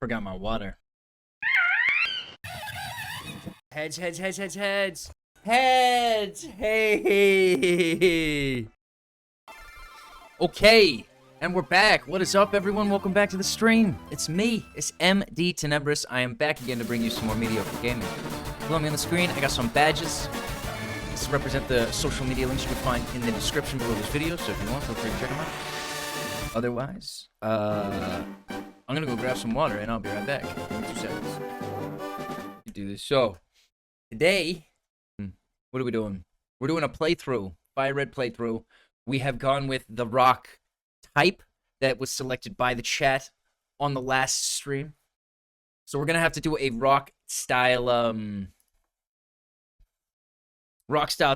Forgot my water. Heads, heads, heads, heads, heads. Heads! Hey! Okay, and we're back. What is up, everyone? Welcome back to the stream. It's me. It's MDTenebris. I am back again to bring you some more mediocre gaming. Below me on the screen, I got some badges. These represent the social media links you can find in the description below this video, so if you want, feel free to check them out. Otherwise, I'm gonna go grab some water, and I'll be right back. Give me 2 seconds. Do this. So, today, what are we doing? We're doing a playthrough, Fire Red playthrough. We have gone with the rock type that was selected by the chat on the last stream. So we're gonna have to do a rock style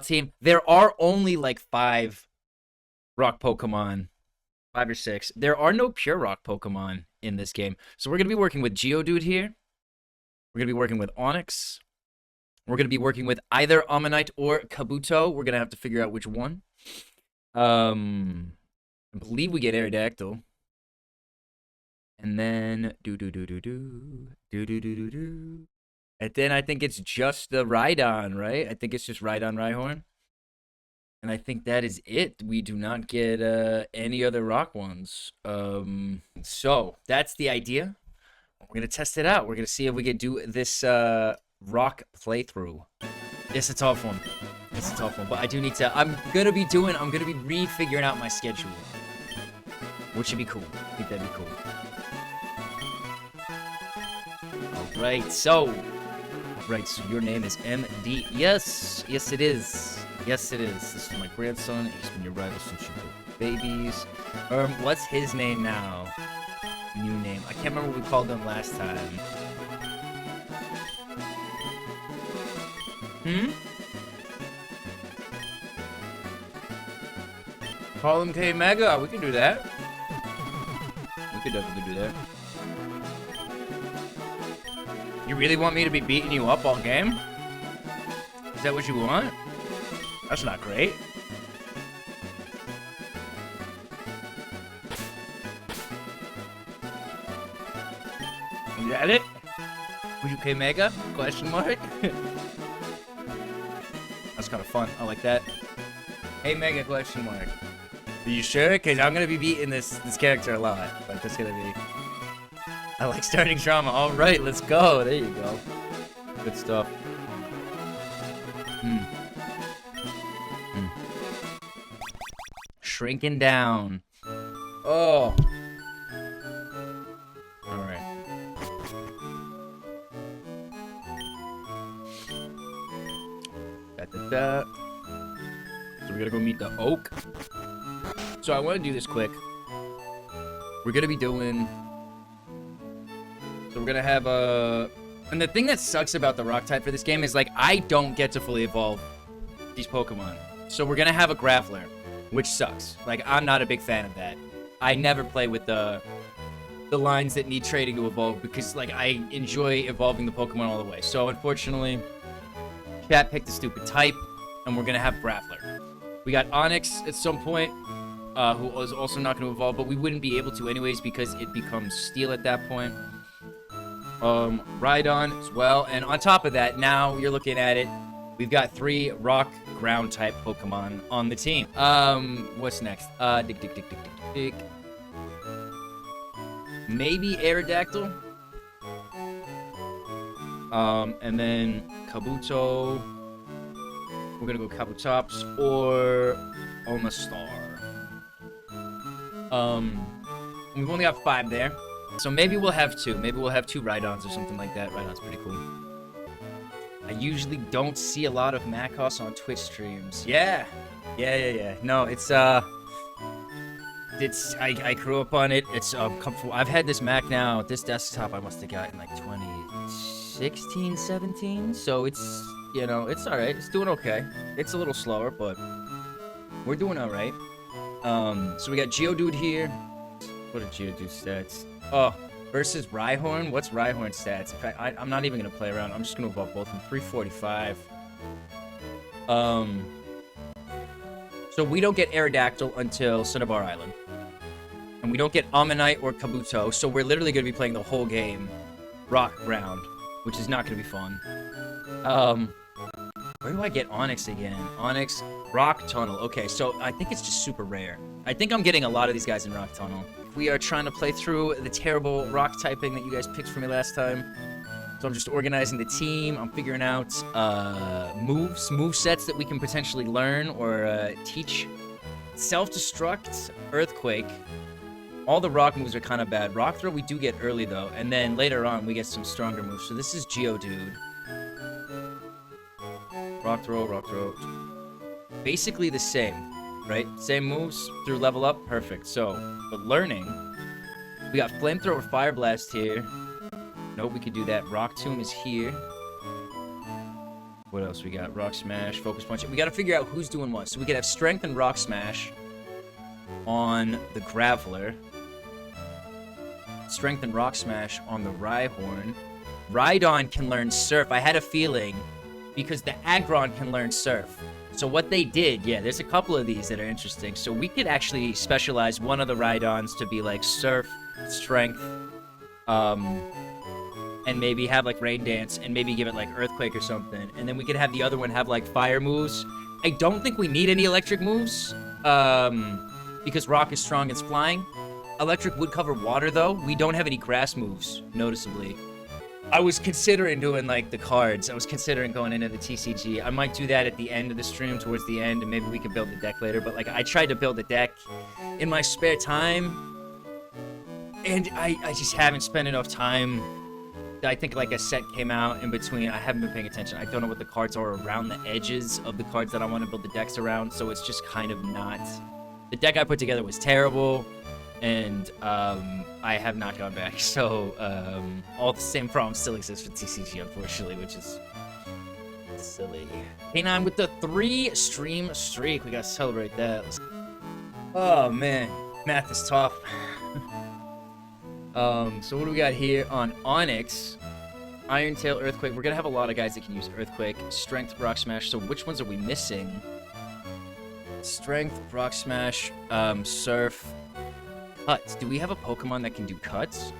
team. There are only like 5 rock Pokemon, 5 or 6. There are no pure rock Pokemon in this game. So we're gonna be working with Geodude here. We're gonna be working with Onix. We're gonna be working with either Ammonite or Kabuto. We're gonna have to figure out which one. I believe we get Aerodactyl. And then and then I think it's just the Rhydon, right? I think it's just Rhydon, Rhyhorn. And I think that is it. We do not get any other rock ones. So that's the idea. We're gonna test it out. We're gonna see if we can do this rock playthrough. It's a tough one. It's a tough one, but I do need to. I'm gonna be refiguring out my schedule, which should be cool. I think that'd be cool. All right, so your name is MD. Yes, yes it is. Yes it is. This is my grandson. He's been your rival since you were babies. What's his name now? New name. I can't remember what we called him last time. Call him K Mega. We can do that. We could definitely do that. You really want me to be beating you up all game? Is that what you want? That's not great. Is that it? Would you K Mega? Question mark? That's kind of fun. I like that. Hey Mega? Question mark. Are you sure? Because I'm going to be beating this character a lot. Like, that's going to be... I like starting drama. All right, let's go. There you go. Good stuff. Shrinking down. Oh. All right. So we're going to go meet the Oak. So I want to do this quick. We're going to be doing... So we're going to have a... And the thing that sucks about the rock type for this game is, like, I don't get to fully evolve these Pokemon. So we're going to have a Grappler, which sucks. Like, I'm not a big fan of that. I never play with the lines that need trading to evolve because, like, I enjoy evolving the Pokemon all the way. So, unfortunately, chat picked a stupid type, and we're going to have Grappler. We got Onix at some point. Who is also not going to evolve, but we wouldn't be able to anyways because it becomes Steel at that point. Rhydon as well, and on top of that, now you're looking at it, we've got 3 rock ground type Pokemon on the team. What's next? Maybe Aerodactyl. And then Kabuto. We're gonna go Kabutops or Omastar. We've only got 5 there. So maybe we'll have 2. Maybe we'll have 2 Rhydons or something like that. Rhydon's pretty cool. I usually don't see a lot of Macross on Twitch streams. Yeah. No, it's I grew up on it. It's comfortable. I've had this Mac now. This desktop I must have gotten like 2016, 17. So it's, you know, it's all right. It's doing okay. It's a little slower, but we're doing all right. So we got Geodude here. What are Geodude stats? Oh, versus Rhyhorn. What's Rhyhorn stats? In fact, I'm not even gonna play around. I'm just gonna evolve both of them. 345. So we don't get Aerodactyl until Cinnabar Island. And And we don't get Ammonite or Kabuto, so we're literally going to be playing the whole game rock ground, which is not going to be fun. Where do I get Onyx again? Onyx, Rock Tunnel. Okay, so I think it's just super rare. I think I'm getting a lot of these guys in Rock Tunnel. We are trying to play through the terrible rock typing that you guys picked for me last time. So I'm just organizing the team. I'm figuring out move sets that we can potentially learn or teach. Self-destruct, Earthquake. All the rock moves are kind of bad. Rock Throw we do get early, though. And then later on, we get some stronger moves. So this is Geodude. Rock Throw, Rock Throw. Basically the same, right? Same moves through level up. Perfect. So, but learning, we got Flamethrower, Fire Blast here. Nope, we could do that. Rock Tomb is here. What else we got? Rock Smash, Focus Punch. We got to figure out who's doing what. So we could have Strength and Rock Smash on the Graveler. Strength and Rock Smash on the Rhyhorn. Rhydon can learn Surf. I had a feeling because the Aggron can learn Surf. So what they did, yeah, there's a couple of these that are interesting. So we could actually specialize one of the Rhydons to be like Surf, Strength, and maybe have like Rain Dance and maybe give it like Earthquake or something. And then we could have the other one have like Fire moves. I don't think we need any Electric moves because Rock is strong, it's flying. Electric would cover Water though. We don't have any Grass moves, noticeably. I was considering doing, like, the cards. I was considering going into the TCG. I might do that at the end of the stream, towards the end, and maybe we can build the deck later. But, like, I tried to build a deck in my spare time, and I just haven't spent enough time. I think, like, a set came out in between. I haven't been paying attention. I don't know what the cards are around the edges of the cards that I want to build the decks around, so it's just kind of not... The deck I put together was terrible, and, I have not gone back, so, all the same problems still exist for TCG, unfortunately, which is silly. K9 with the 3-stream streak. We gotta celebrate that. Oh, man. Math is tough. So what do we got here on Onyx? Iron Tail, Earthquake. We're gonna have a lot of guys that can use Earthquake. Strength, Rock Smash. So which ones are we missing? Strength, Rock Smash, Surf... Cuts. Do we have a Pokemon that can do cuts?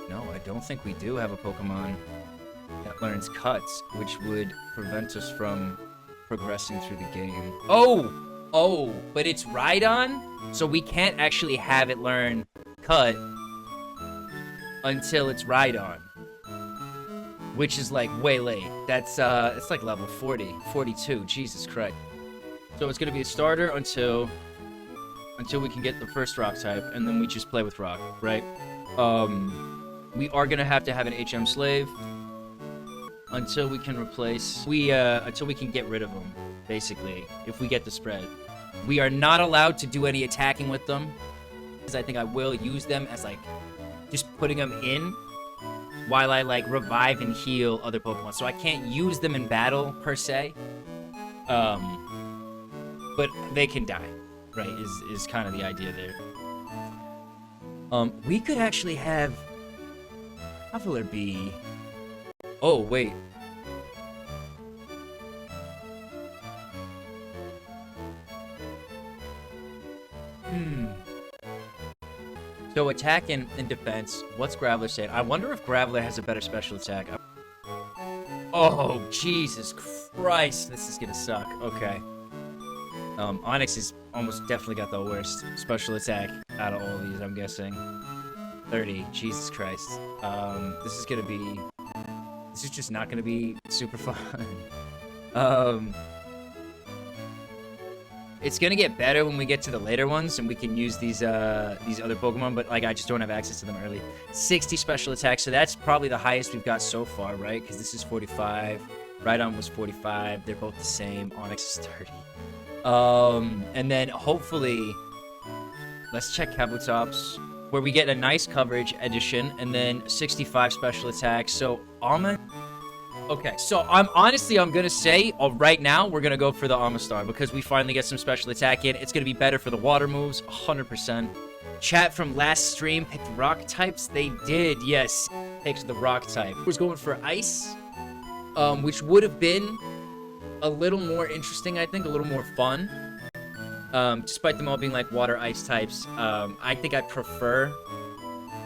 No, I don't think we do have a Pokemon that learns cuts, which would prevent us from progressing through the game. Oh, but it's Rhydon, so we can't actually have it learn cut until it's Rhydon, which is like way late. That's it's like level 40, 42. Jesus Christ. So it's gonna be a starter until we can get the first rock type, and then we just play with rock, right? We are gonna have to have an HM slave until we can replace... until we can get rid of them, basically, if we get the spread. We are not allowed to do any attacking with them, because I think I will use them as, like, just putting them in while I, like, revive and heal other Pokemon. So I can't use them in battle, per se. But they can die. Right, is kind of the idea there. We could actually have... How will it be? Oh, wait. So attack and defense. What's Graveler saying? I wonder if Graveler has a better special attack. Oh, Jesus Christ. This is gonna suck. Okay. Onyx is almost definitely got the worst special attack out of all of these, I'm guessing. 30. Jesus Christ. This is just not gonna be super fun. It's gonna get better when we get to the later ones, and we can use these other Pokemon, but, like, I just don't have access to them early. 60 special attack, so that's probably the highest we've got so far, right? Because this is 45. Rhydon was 45. They're both the same. Onyx is 30. And then hopefully, let's check Kabutops, where we get a nice coverage edition, and then 65 special attacks. So, okay, so I'm gonna say, right now, we're gonna go for the Amistar, because we finally get some special attack in. It's gonna be better for the water moves, 100%. Chat from last stream picked rock types. They did, yes, picked the rock type. Was going for ice, which would have been a little more interesting, I think, a little more fun. Despite them all being like water ice types, I think I prefer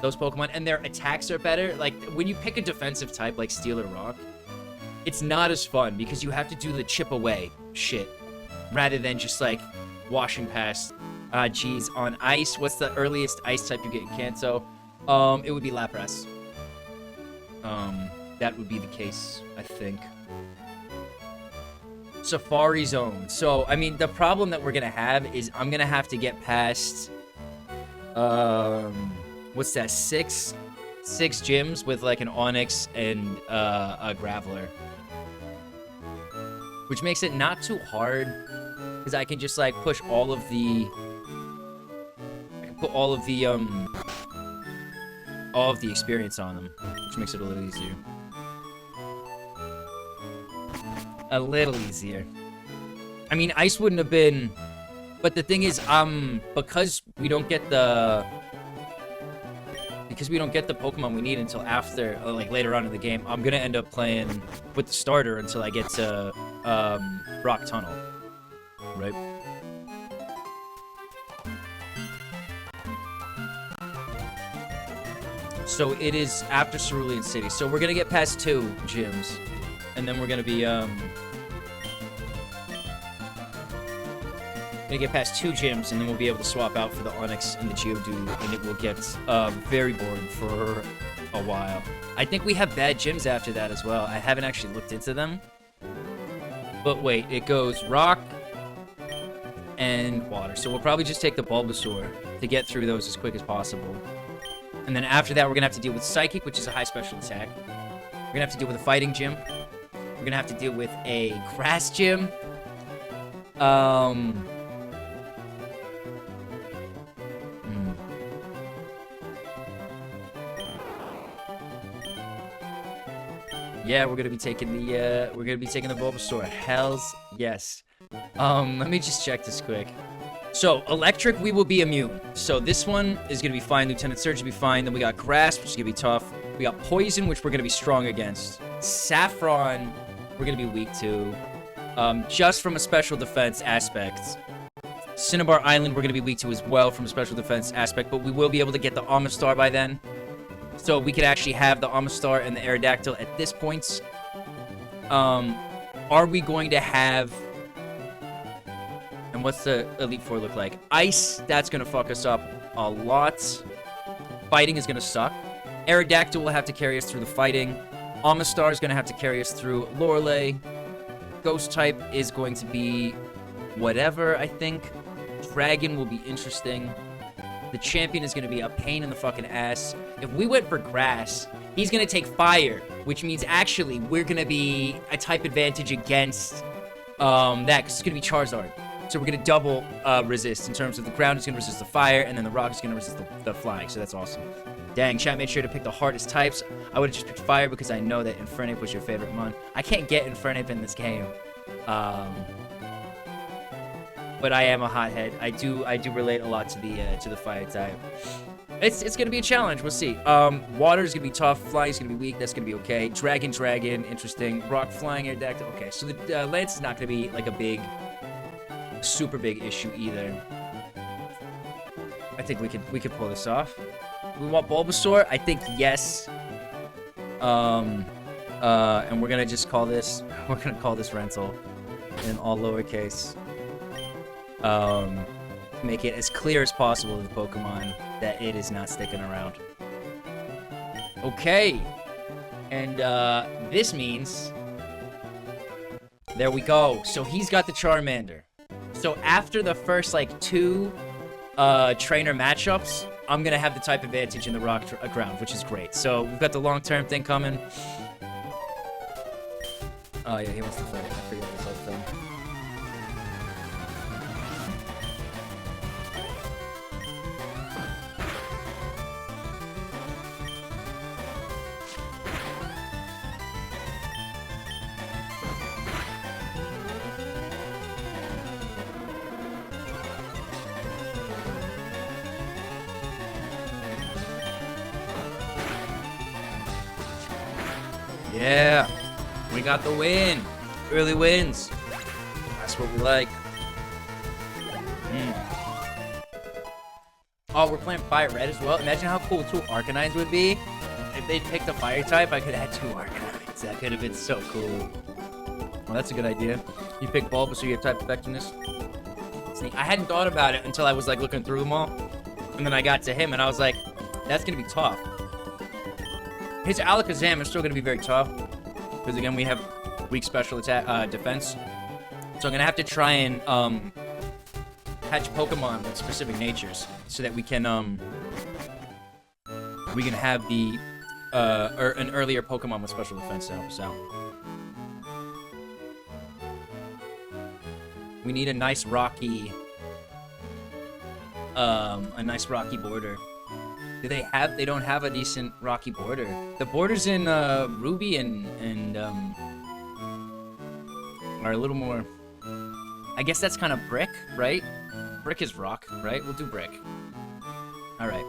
those Pokemon, and their attacks are better. Like, when you pick a defensive type like Steel or Rock, it's not as fun because you have to do the chip away shit rather than just like washing past. Geez, on ice, what's the earliest ice type you get in Kanto? It would be Lapras. That would be the case, I think. Safari Zone. So, I mean, the problem that we're gonna have is I'm gonna have to get past, what's that, six gyms with, like, an Onix and, a Graveler. Which makes it not too hard, because I can just, like, push all of the... I can put all of the experience on them, which makes it a little easier. A little easier. I mean, ice wouldn't have been... But the thing is, because we don't get the... Because we don't get the Pokemon we need until after, like, later on in the game, I'm gonna end up playing with the starter until I get to, Rock Tunnel. Right? So it is after Cerulean City. So we're gonna get past 2 gyms. And then we're gonna be, gonna get past 2 gyms, and then we'll be able to swap out for the Onix and the Geodude, and it will get, very boring for a while. I think we have bad gyms after that as well. I haven't actually looked into them. But wait, it goes Rock and Water. So we'll probably just take the Bulbasaur to get through those as quick as possible. And then after that, we're gonna have to deal with Psychic, which is a high special attack. We're gonna have to deal with a Fighting Gym. We're gonna have to deal with a Grass Gym. Yeah, we're gonna be taking the Bulbasaur. Hells yes. Let me just check this quick. So, Electric, we will be immune. So this one is gonna be fine. Lieutenant Surge will be fine. Then we got Grass, which is gonna be tough. We got Poison, which we're gonna be strong against. Saffron, we're gonna be weak to. Just from a special defense aspect. Cinnabar Island, we're gonna be weak to as well from a special defense aspect, but we will be able to get the Amistar by then. So we could actually have the Amistar and the Aerodactyl at this point. Are we going to have... And what's the Elite Four look like? Ice, that's gonna fuck us up a lot. Fighting is gonna suck. Aerodactyl will have to carry us through the fighting. Amistar is gonna have to carry us through Lorelei. Ghost type is going to be whatever, I think. Dragon will be interesting. The champion is gonna be a pain in the fucking ass. If we went for Grass, he's gonna take Fire, which means actually we're gonna be a type advantage against that, because it's gonna be Charizard. So we're gonna double resist in terms of the ground is gonna resist the fire, and then the rock is gonna resist the flying. So that's awesome. Dang, chat made sure to pick the hardest types. I would have just picked fire because I know that Infernape was your favorite mon. I can't get Infernape in this game. But I am a hothead. I do relate a lot to the fire type. It's gonna be a challenge. We'll see. Water's gonna be tough. Flying's gonna be weak. That's gonna be okay. Dragon, interesting. Rock, flying, Aerodactyl. Okay, so the Lance is not gonna be like a super big issue either. I think we could pull this off. We want Bulbasaur? I think yes. And we're gonna just call this. We're gonna call this rental in all lowercase. Make it as clear as possible to the Pokemon that it is not sticking around. Okay. And, this means... There we go. So he's got the Charmander. So after the first, like, 2, trainer matchups, I'm gonna have the type advantage in the rock ground, which is great. So we've got the long-term thing coming. Oh, yeah, he wants to fight. I forget this whole thing. Yeah, we got the win. Early wins. That's what we like. Oh, we're playing Fire Red as well. Imagine how cool 2 Arcanines would be. If they picked a Fire type, I could add 2 Arcanines. That could have been so cool. Well, that's a good idea. You pick Bulbasaur, you have type effectiveness. See, I hadn't thought about it until I was like looking through them all. And then I got to him and I was like, that's going to be tough. His Alakazam is still going to be very tough. Because again, we have weak special attack, defense. So I'm going to have to try and hatch Pokemon with specific natures. So that we can have the or an earlier Pokemon with special defense to help us out. We need a nice rocky border. They don't have a decent rocky border. The borders in Ruby and are a little more, I guess that's kind of brick, right? Brick is rock, right? We'll do brick. All right,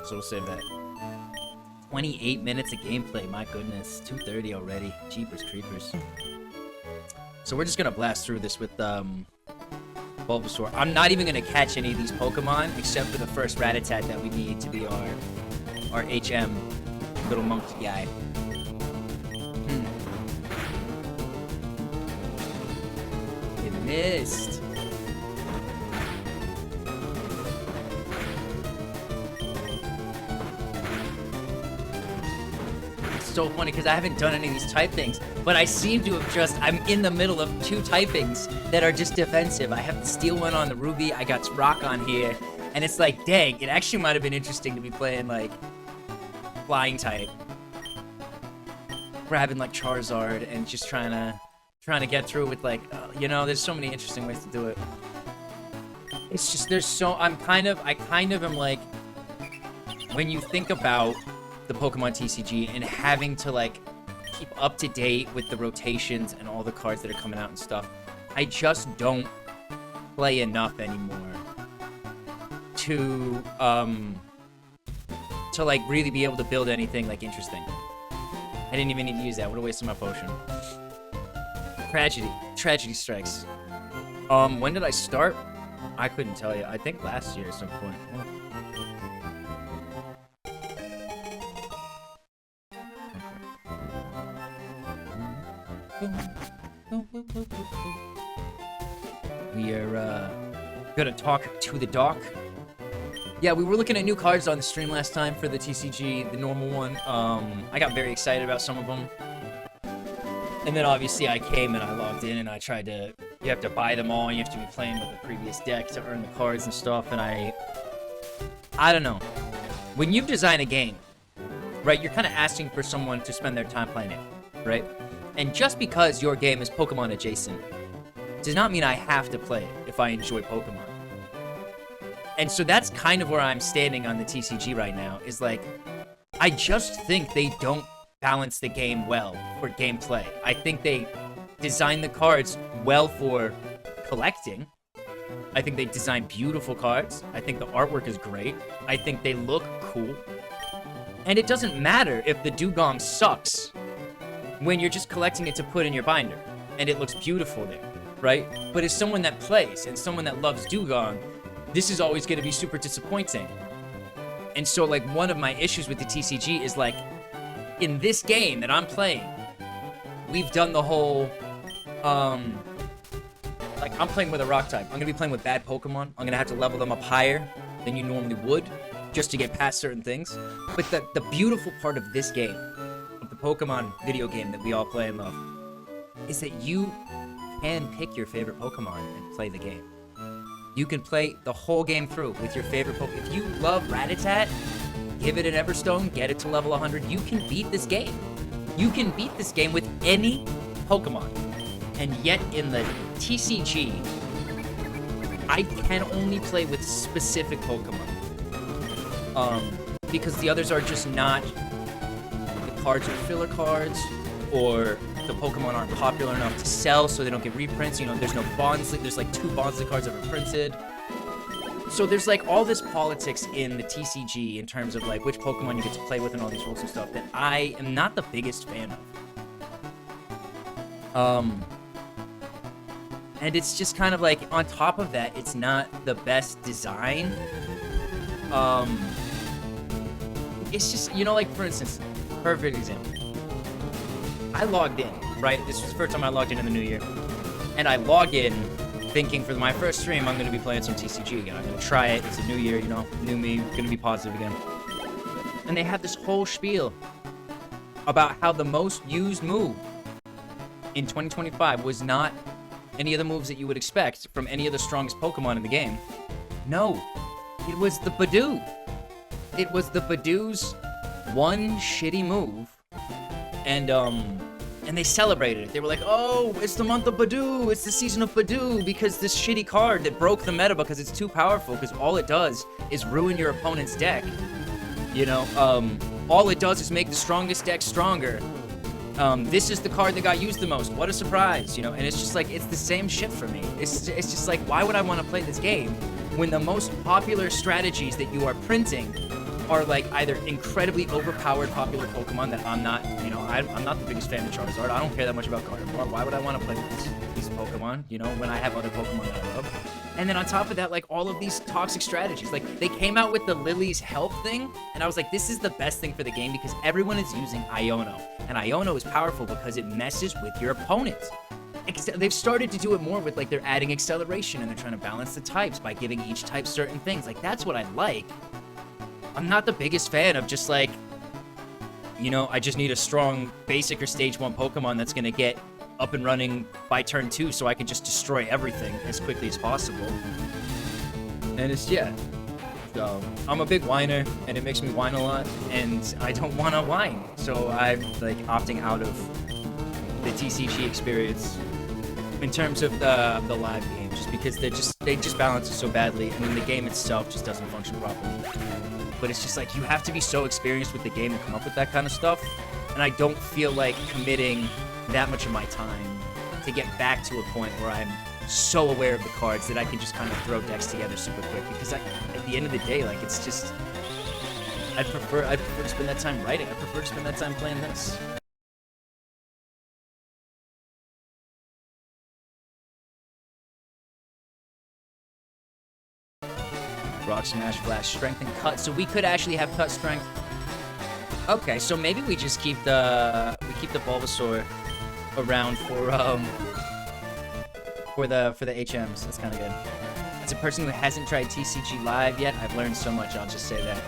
so we'll save that. 28 minutes of gameplay, my goodness. 2:30 already. Jeepers creepers. So we're just gonna blast through this with Bulbasaur. I'm not even gonna catch any of these Pokemon except for the first Rattata that we need to be our HM little monkey guy. It missed. So funny because I haven't done any of these type things, but I seem to have I'm in the middle of 2 typings that are just defensive. I have the steel one on the Ruby, I got rock on here, and it's like, dang, it actually might have been interesting to be playing like flying type. Grabbing like Charizard and just trying to get through with like, you know, there's so many interesting ways to do it. It's just, I kind of am like, when you think about the Pokemon TCG and having to like keep up to date with the rotations and all the cards that are coming out and stuff, I just don't play enough anymore to like really be able to build anything like interesting. I didn't even need to use that. What a waste of my potion. Tragedy strikes. When did I start? I couldn't tell you. I think last year at some point. We are gonna talk to the doc. Yeah, we were looking at new cards on the stream last time for the TCG, the normal one. I got very excited about some of them. And then obviously I came and I logged in and I tried to, you have to buy them all, you have to be playing with the previous deck to earn the cards and stuff, and I don't know. When you design a game, right, you're kind of asking for someone to spend their time playing it, right? And just because your game is Pokemon adjacent does not mean I have to play it if I enjoy Pokemon. And so that's kind of where I'm standing on the TCG right now, is like, I just think they don't balance the game well for gameplay. I think they design the cards well for collecting. I think they design beautiful cards. I think the artwork is great. I think they look cool. And it doesn't matter if the dugong sucks when you're just collecting it to put in your binder and it looks beautiful there, right? But as someone that plays and someone that loves dugong, this is always going to be super disappointing. And so like one of my issues with the TCG is like, in this game that I'm playing, we've done the whole, like I'm playing with a rock type. I'm going to be playing with bad Pokemon. I'm going to have to level them up higher than you normally would just to get past certain things. But the beautiful part of this game, of the Pokemon video game that we all play and love, is that you can pick your favorite Pokemon and play the game. You can play the whole game through with your favorite Pokemon. If you love Rattata, give it an Everstone, get it to level 100. You can beat this game. You can beat this game with any Pokemon. And yet in the TCG, I can only play with specific Pokemon. Because the others are just not, the cards are filler cards, or the Pokemon aren't popular enough to sell, so they don't get reprints. You know, there's no Bonsly. There's like 2 Bonsly cards ever printed. So there's like all this politics in the TCG in terms of like which Pokemon you get to play with and all these rules and stuff that I am not the biggest fan of. And it's just kind of like, on top of that, it's not the best design. It's just, you know, like, for instance, perfect example. I logged in, right? This was the first time I logged in the new year. And I log in thinking for my first stream, I'm going to be playing some TCG again. I'm going to try it. It's a new year, you know, new me, going to be positive again. And they have this whole spiel about how the most used move in 2025 was not any of the moves that you would expect from any of the strongest Pokemon in the game. No, it was the Badoo. It was the Badoo's one shitty move. And they celebrated it. They were like, oh, it's the month of Badoo. It's the season of Badoo because this shitty card that broke the meta because it's too powerful because all it does is ruin your opponent's deck. You know, all it does is make the strongest deck stronger. This is the card that got used the most. What a surprise, you know? And it's just like, it's the same shit for me. It's just like, why would I want to play this game when the most popular strategies that you are printing are like either incredibly overpowered popular Pokemon that I'm not, you know, I'm not the biggest fan of Charizard. I don't care that much about Gardevoir. Why would I want to play with these Pokemon, you know, when I have other Pokemon that I love? And then on top of that, like, all of these toxic strategies. Like, they came out with the Lily's Help thing, and I was like, this is the best thing for the game because everyone is using Iono. And Iono is powerful because it messes with your opponent. They've started to do it more with, like, they're adding acceleration, and they're trying to balance the types by giving each type certain things. Like, that's what I like. I'm not the biggest fan of just, like, you know, I just need a strong basic or stage 1 Pokemon that's going to get up and running by turn 2 so I can just destroy everything as quickly as possible. And it's, yeah. So, I'm a big whiner, and it makes me whine a lot, and I don't want to whine. So I'm, like, opting out of the TCG experience in terms of the live game, just because they just balance it so badly, and then the game itself just doesn't function properly. But it's just like, you have to be so experienced with the game to come up with that kind of stuff, and I don't feel like committing that much of my time to get back to a point where I'm so aware of the cards that I can just kind of throw decks together super quick, because at the end of the day, like, it's just, I'd prefer to spend that time writing. I'd prefer to spend that time playing this. Rock Smash, Flash, Strength, and Cut. So we could actually have Cut, Strength. Okay, so maybe we just keep the Bulbasaur around for the HMs. That's kind of good. As a person who hasn't tried TCGLIVE yet, I've learned so much. I'll just say that.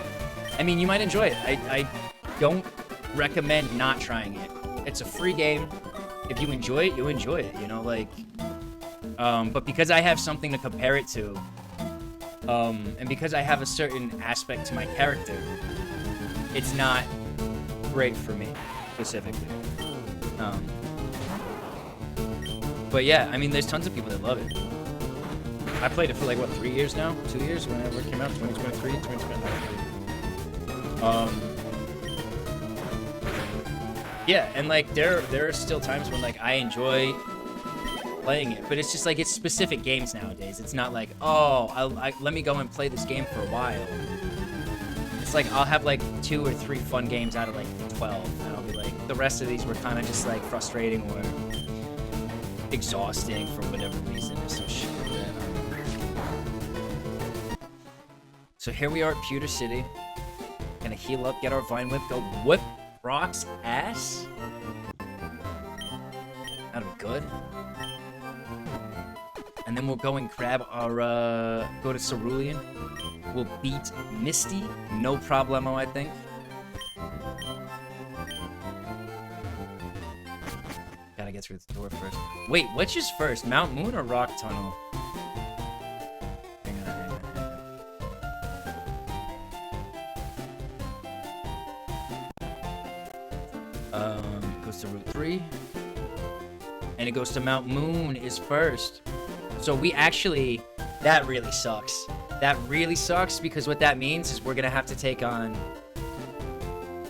I mean, you might enjoy it. I don't recommend not trying it. It's a free game. If you enjoy it, you enjoy it. You know, like. But because I have something to compare it to. And because I have a certain aspect to my character, it's not great for me, specifically. But yeah, I mean, there's tons of people that love it. I played it for like, what, 3 years now? 2 years? Whenever it came out, 2023, 2023. Yeah, and like, there are still times when like, I enjoy playing it, but it's just like, it's specific games nowadays. It's not like, oh, let me go and play this game for a while. It's like, I'll have like 2 or 3 fun games out of like 12, and I'll be like, the rest of these were kind of just like frustrating or exhausting for whatever reason. It's so shit like that. So here we are at Pewter City. Gonna heal up, get our Vine Whip, go whip Brock's ass. That'll be good. And then we'll go and grab our, go to Cerulean. We'll beat Misty. No problemo, I think. Gotta get through the door first. Wait, which is first? Mount Moon or Rock Tunnel? Hang on. Goes to Route 3. And it goes to Mount Moon is first. So we actually, that really sucks. That really sucks because what that means is we're gonna have to take on,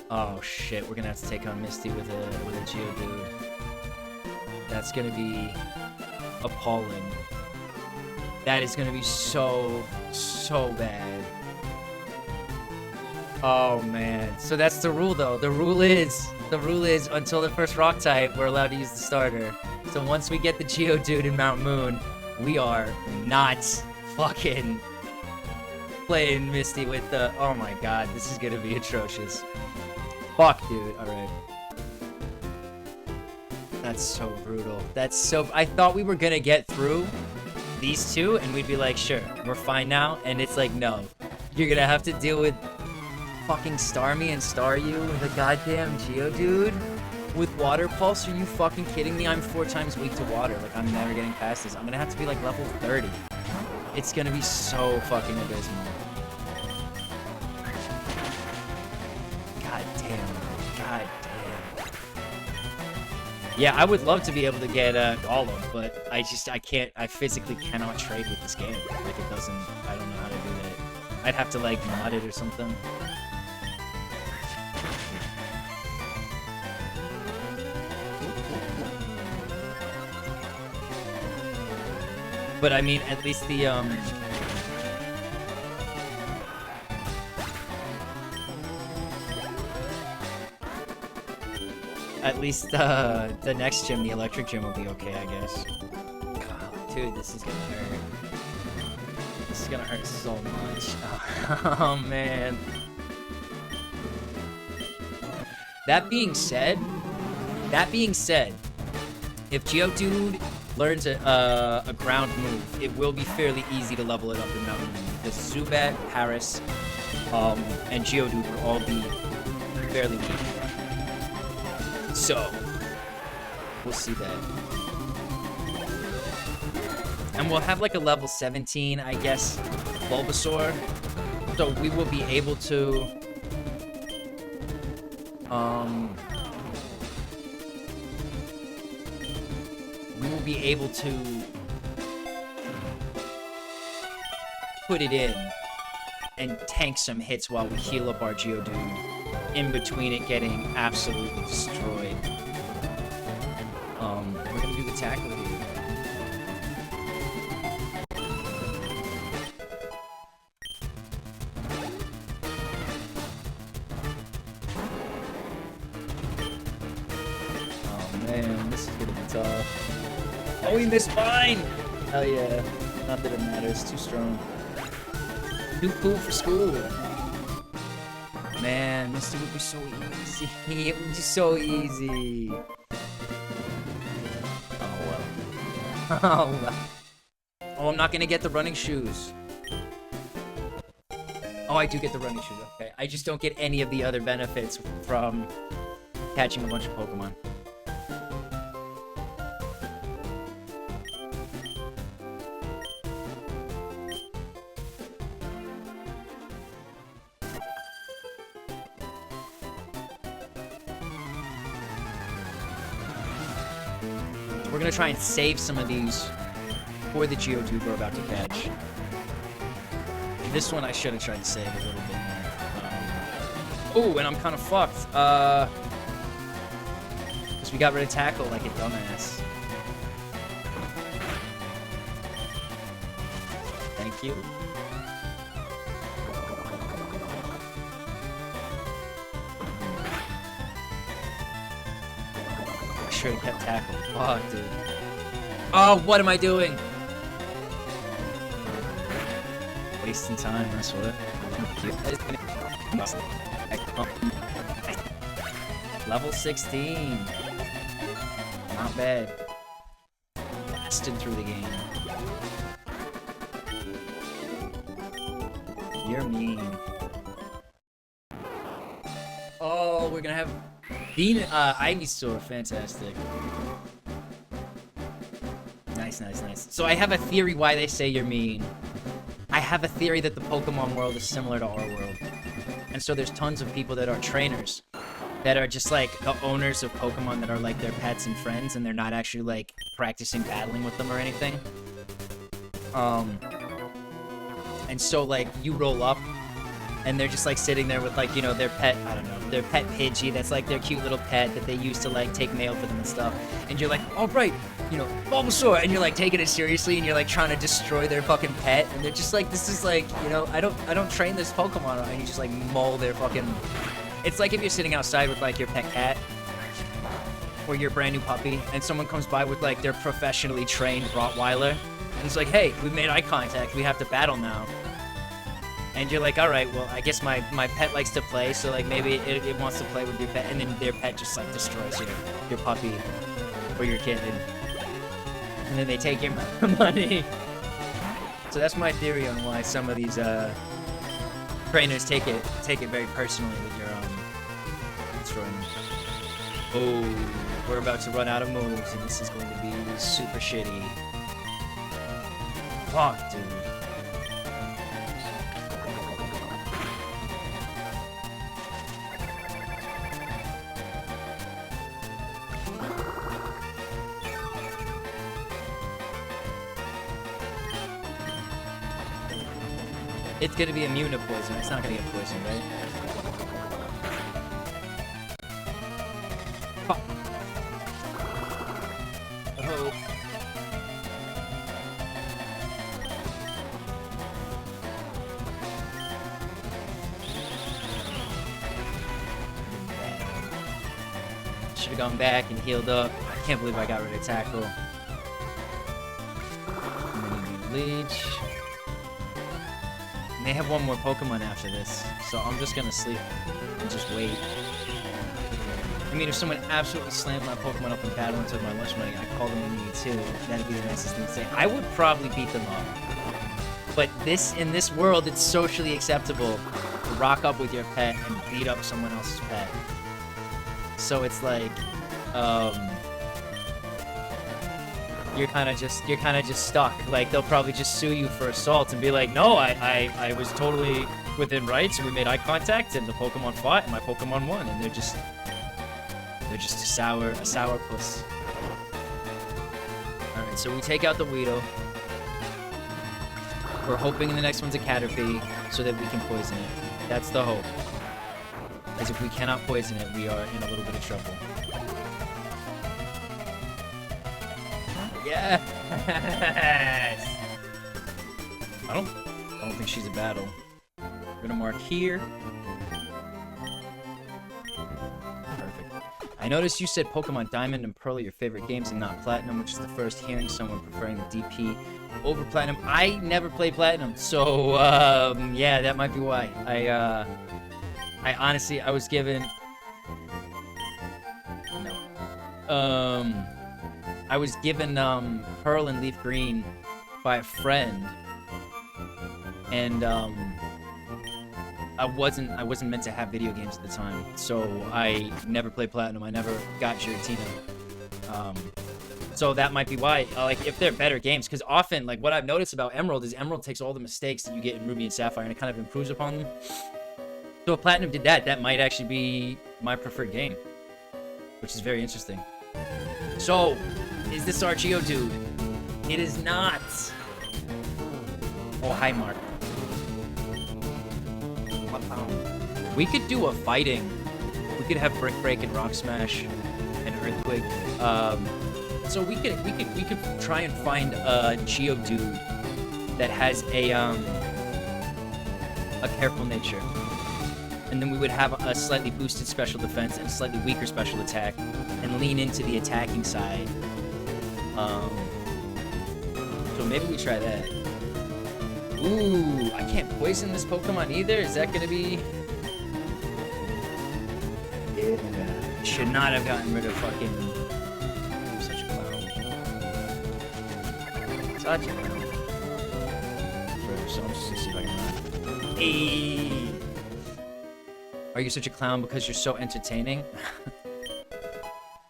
oh shit, we're gonna have to take on Misty with a Geodude. That's gonna be appalling. That is gonna be so bad. Oh man. So that's the rule though. The rule is until the first rock type, we're allowed to use the starter. So once we get the Geodude in Mount Moon, we are not fucking playing Misty with the... Oh my god, this is gonna be atrocious. Fuck, dude. Alright. That's so brutal. That's so... I thought we were gonna get through these two, and we'd be like, sure, we're fine now. And it's like, no. You're gonna have to deal with fucking Starmie and Staryu with a goddamn Geodude with Water Pulse. Are you fucking kidding me? I'm 4 times weak to water. Like, I'm never getting past this. I'm gonna have to be like level 30. It's gonna be so fucking abysmal. God damn. God damn. Yeah, I would love to be able to get Golem, but I can't. I physically cannot trade with this game. Like, it doesn't. I don't know how to do that. I'd have to like mod it or something. But I mean, at least the the next gym, the electric gym, will be okay, I guess. God, dude, this is gonna hurt. This is gonna hurt so much. Oh man. That being said, if Geodude learns a ground move, it will be fairly easy to level it up in Mountain Moon. The Zubat, Paris, and Geodude will all be fairly weak. So, we'll see that. And we'll have like a level 17, I guess, Bulbasaur. So we will be able to... we will be able to put it in and tank some hits while we heal up our Geodude in between it getting absolutely destroyed. We're gonna do the tackle here. Oh man, this is gonna be tough. Oh, he missed mine! Hell yeah. Not that it matters, too strong. Too cool for school. Man, this would be so easy. It would be so easy. Oh well. Oh well. Oh, I'm not gonna get the running shoes. Oh, I do get the running shoes. Okay, I just don't get any of the other benefits from catching a bunch of Pokemon. We're gonna try and save some of these for the Geodude we're about to catch. This one I should have tried to save a little bit more. Oh, and I'm kind of fucked. Because we got rid of Tackle like a dumbass. Thank you. Should have kept Tackle. Fuck, dude. Oh, what am I doing? Wasting time, that's what. Level 16. Not bad. Blasted through the game. You're mean. Oh, we're gonna have Ivysaur, fantastic. Nice, nice, nice. So I have a theory why they say you're mean. I have a theory that the Pokemon world is similar to our world. And so there's tons of people that are trainers that are just like the owners of Pokemon that are like their pets and friends, and they're not actually like practicing battling with them or anything. And so like you roll up and they're just like sitting there with like, you know, their pet, I don't know, their pet Pidgey that's like their cute little pet that they used to like take mail for them and stuff. And you're like, all right, you know, Bulbasaur, and you're like taking it seriously and you're like trying to destroy their fucking pet, and they're just like, this is like, you know, I don't train this Pokemon, and you just like maul their fucking... It's like if you're sitting outside with like your pet cat or your brand new puppy, and someone comes by with like their professionally trained Rottweiler, and it's like, hey, we made eye contact, we have to battle now. And you're like, all right, well, I guess my pet likes to play, so like maybe it wants to play with your pet, and then their pet just like destroys your puppy or your kitten, and then they take your money. So that's my theory on why some of these trainers take it very personally with your destroying them. Oh, we're about to run out of moves, and this is going to be super shitty. Fuck, dude. It's gonna be immune to poison. It's not gonna get poisoned, right? Fuck. Oh. Should have gone back and healed up. I can't believe I got rid of tackle. And then you need leech. And they have one more Pokemon after this, so I'm just gonna sleep and just wait. I mean, if someone absolutely slammed my Pokemon up in battle and took my lunch money, I'd call them an idiot too. That'd be the nicest thing to say. I would probably beat them up. But in this world, it's socially acceptable to rock up with your pet and beat up someone else's pet. So it's like, you're kind of just stuck. Like, they'll probably just sue you for assault and be like, no, I was totally within rights, and we made eye contact, and the Pokemon fought, and my Pokemon won, and they're just a sour puss. All right, so we take out the Weedle. We're hoping the next one's a Caterpie so that we can poison it. That's the hope. Because if we cannot poison it, we are in a little bit of trouble. Yes! I don't think she's a battle. We're gonna mark here. Perfect. I noticed you said Pokemon Diamond and Pearl are your favorite games and not Platinum, which is the first hearing someone preferring the DP over Platinum. I never played Platinum, so yeah, that might be why. I honestly, I was given... No. I was given Pearl and Leaf Green by a friend, and I wasn't meant to have video games at the time, so I never played Platinum. I never got Giratina. So that might be why. Like, if they're better games, because often, like, what I've noticed about Emerald is Emerald takes all the mistakes that you get in Ruby and Sapphire, and it kind of improves upon them. So if Platinum did that, that might actually be my preferred game, which is very interesting. So, is this our Geodude? It is not. Oh, hi, Mark. We could do a fighting. We could have Brick Break and Rock Smash and Earthquake. So we could try and find a Geodude that has a careful nature. And then we would have a slightly boosted special defense and a slightly weaker special attack, and lean into the attacking side. So maybe we try that. Ooh, I can't poison this Pokemon either. Is that gonna be? Yeah. Should not have gotten rid of fucking. I'm such a clown. Such a clown. So I'm just gonna see if I can run. Hey. Are you such a clown because you're so entertaining?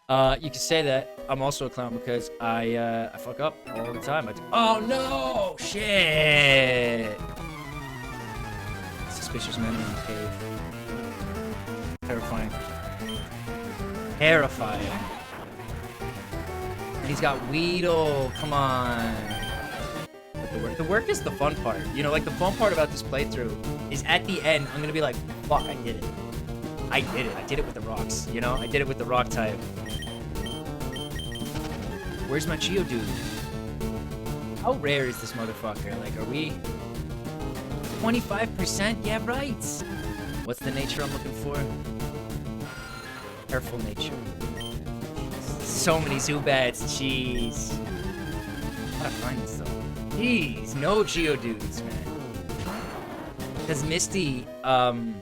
You can say that. I'm also a clown because I fuck up all the time. Oh no! Shit! Suspicious man in the cave. Terrifying. Terrifying. And he's got Weedle. Come on. But the work is the fun part. You know, like the fun part about this playthrough is at the end, I'm gonna be like, fuck, I did it. I did it. I did it with the rocks. You know, I did it with the rock type. Where's my Geodude? How rare is this motherfucker? Like, are we 25%? Yeah, right. What's the nature I'm looking for? Careful nature. So many Zubats. Jeez. Gotta find this though. Jeez, no Geodudes, man. Because Misty, we're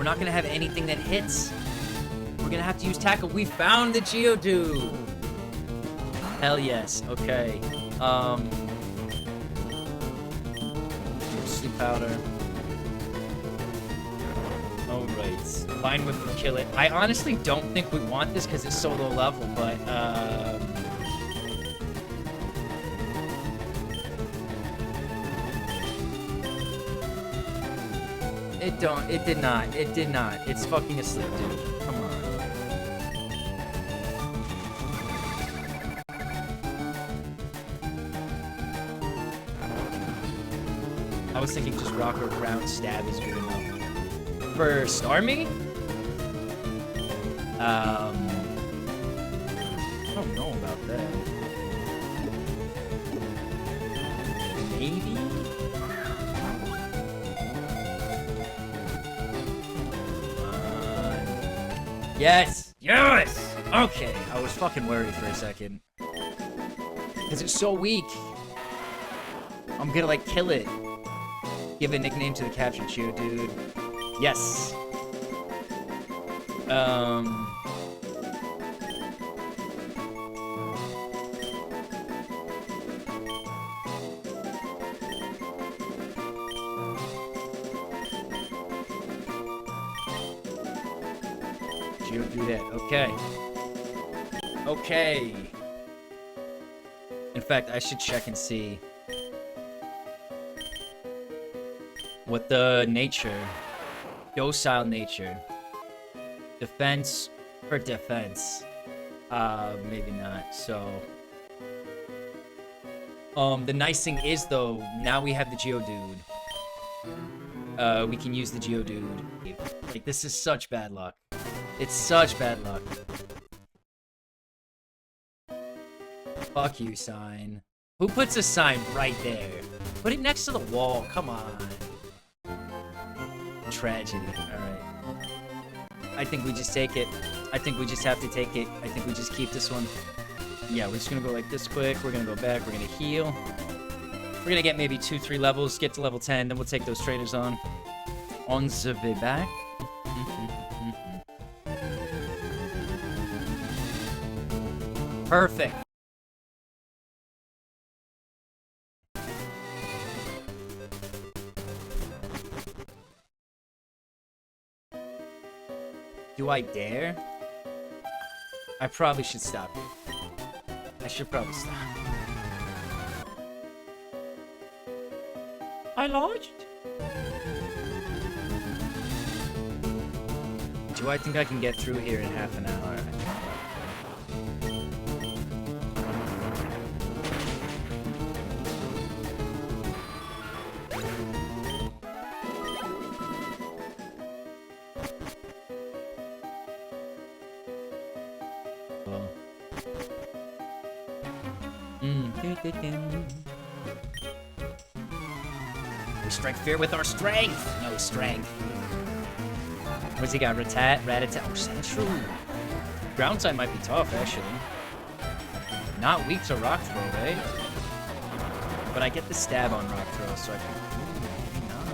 not gonna have anything that hits. We're gonna have to use tackle. We found the Geodude! Hell yes, okay. Sleep powder. Alright. Line Whip will kill it. I honestly don't think we want this because it's so low level, but, It did not. It did not. It's fucking asleep, dude. Come on. I was thinking just rock or ground stab is good enough. For Starmie? I don't know about that. Maybe? Yes! Yes! Okay, I was fucking worried for a second. Because it's so weak. I'm gonna, like, kill it. Give a nickname to the captured Geodude. Yes! Geodude, okay. Okay. In fact, I should check and see what the nature, docile nature, defense for defense. Maybe not. So, the nice thing is though, now we have the Geodude. We can use the Geodude. Like, this is such bad luck. It's such bad luck. Fuck you, sign. Who puts a sign right there? Put it next to the wall. Come on. Tragedy. Alright. I think we just take it. I think we just have to take it. I think we just keep this one. Yeah, we're just gonna go like this quick. We're gonna go back. We're gonna heal. We're gonna get maybe 2-3 levels. Get to level 10. Then we'll take those trainers on. On the way back. Perfect. Do I dare? I probably should stop it. I should probably stop. I lodged. Do I think I can get through here in half an hour? We strike fear with our strength! No strength. What's he got? Rattata. Oh, Sandshrew. Ground type might be tough, actually. Not weak to rock throw, right? But I get the stab on rock throw, so I can... Maybe not.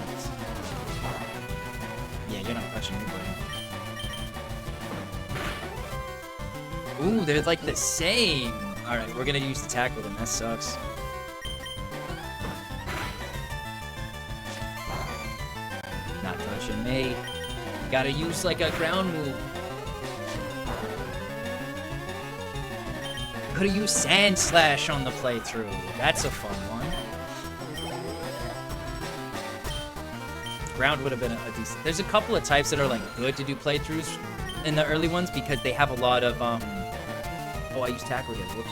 Yeah, you're not touching anybody. Ooh, they're like the same! Alright, we're gonna use the tackle then, that sucks. Not touching me. Gotta use like a ground move. Could've used Sand Slash on the playthrough. That's a fun one. Ground would have been a decent... There's a couple of types that are like good to do playthroughs in the early ones because they have a lot of Oh, I used tackle again. Whoops.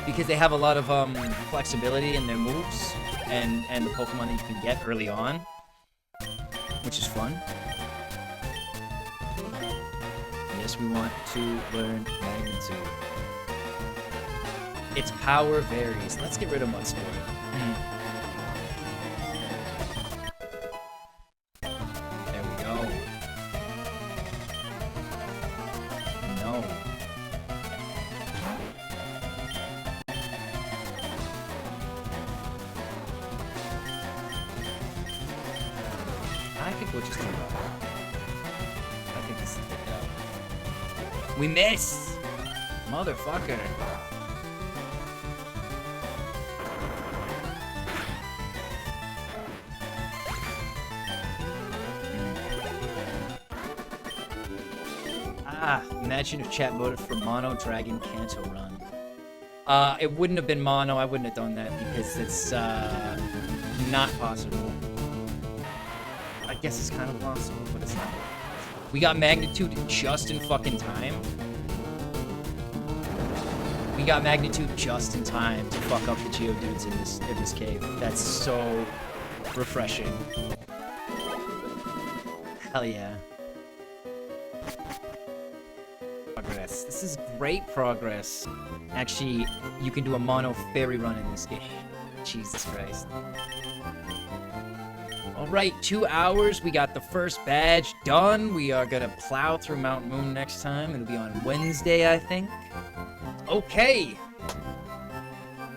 Because they have a lot of flexibility in their moves and the Pokemon that you can get early on, which is fun. Yes, we want to learn magnitude. Its power varies. Let's get rid of Mudsport. There we go. No. I think we'll just do it. I think this is it. We missed! Motherfucker. Imagine if chat voted for Mono Dragon Kanto Run. It wouldn't have been Mono. I wouldn't have done that because it's not possible. I guess it's kind of possible, but it's not. We got Magnitude just in fucking time. We got Magnitude just in time to fuck up the Geodudes in this cave. That's so refreshing. Hell yeah. Progress. This is great progress. Actually, you can do a mono fairy run in this game. Jesus Christ. Alright, 2 hours. We got the first badge done. We are gonna plow through Mount Moon next time. It'll be on Wednesday, I think. Okay.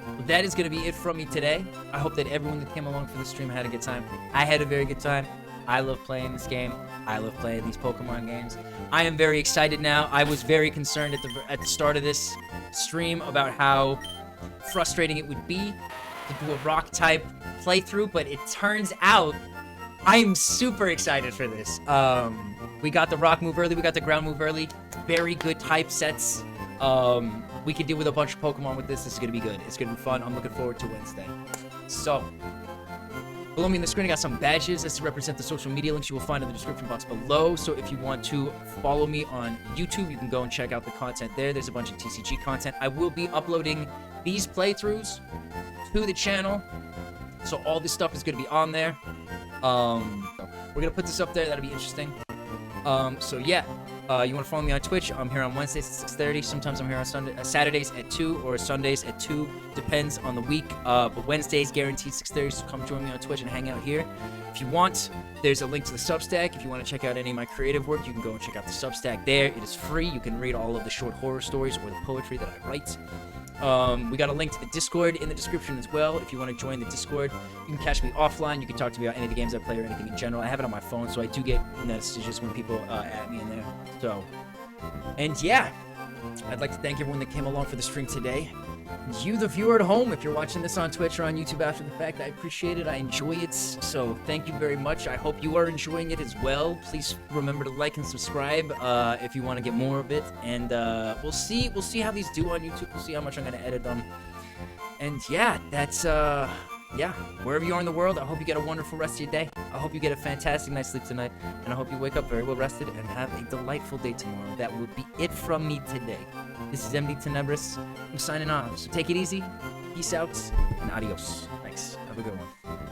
Well, that is gonna be it from me today. I hope that everyone that came along for the stream had a good time. I had a very good time. I love playing this game. I love playing these Pokemon games. I am very excited now. I was very concerned at the start of this stream about how frustrating it would be to do a rock type playthrough, but it turns out I'm super excited for this. We got the rock move early, we got the ground move early. Very good type sets. We can deal with a bunch of Pokemon with this. This is gonna be good. It's gonna be fun. I'm looking forward to Wednesday. So, below me on the screen, I got some badges. This represent the social media links you will find in the description box below. So if you want to follow me on YouTube, you can go and check out the content there. There's a bunch of TCG content. I will be uploading these playthroughs to the channel. So all this stuff is going to be on there. We're going to put this up there. That'll be interesting. So yeah, you want to follow me on Twitch? I'm here on Wednesdays at 6:30. Sometimes I'm here on Saturdays at 2 or Sundays at 2. Depends on the week. But Wednesdays guaranteed 6:30. So come join me on Twitch and hang out here. If you want, there's a link to the Substack. If you want to check out any of my creative work, you can go and check out the Substack there. It is free. You can read all of the short horror stories or the poetry that I write. We got a link to the Discord in the description as well. If you want to join the Discord, you can catch me offline. You can talk to me about any of the games I play or anything in general. I have it on my phone, so I do get messages when people add me in there. So, and yeah, I'd like to thank everyone that came along for the stream today. You, the viewer at home, if you're watching this on Twitch or on YouTube after the fact, I appreciate it. I enjoy it. So thank you very much. I hope you are enjoying it as well. Please remember to like and subscribe if you want to get more of it. And we'll see how these do on YouTube. We'll see how much I'm going to edit them. And yeah, that's yeah, wherever you are in the world, I hope you get a wonderful rest of your day. I hope you get a fantastic night's sleep tonight, and I hope you wake up very well rested and have a delightful day tomorrow. That will be it from me today. This is MDTenebris. I'm signing off, so take it easy, peace out, and adios. Thanks. Have a good one.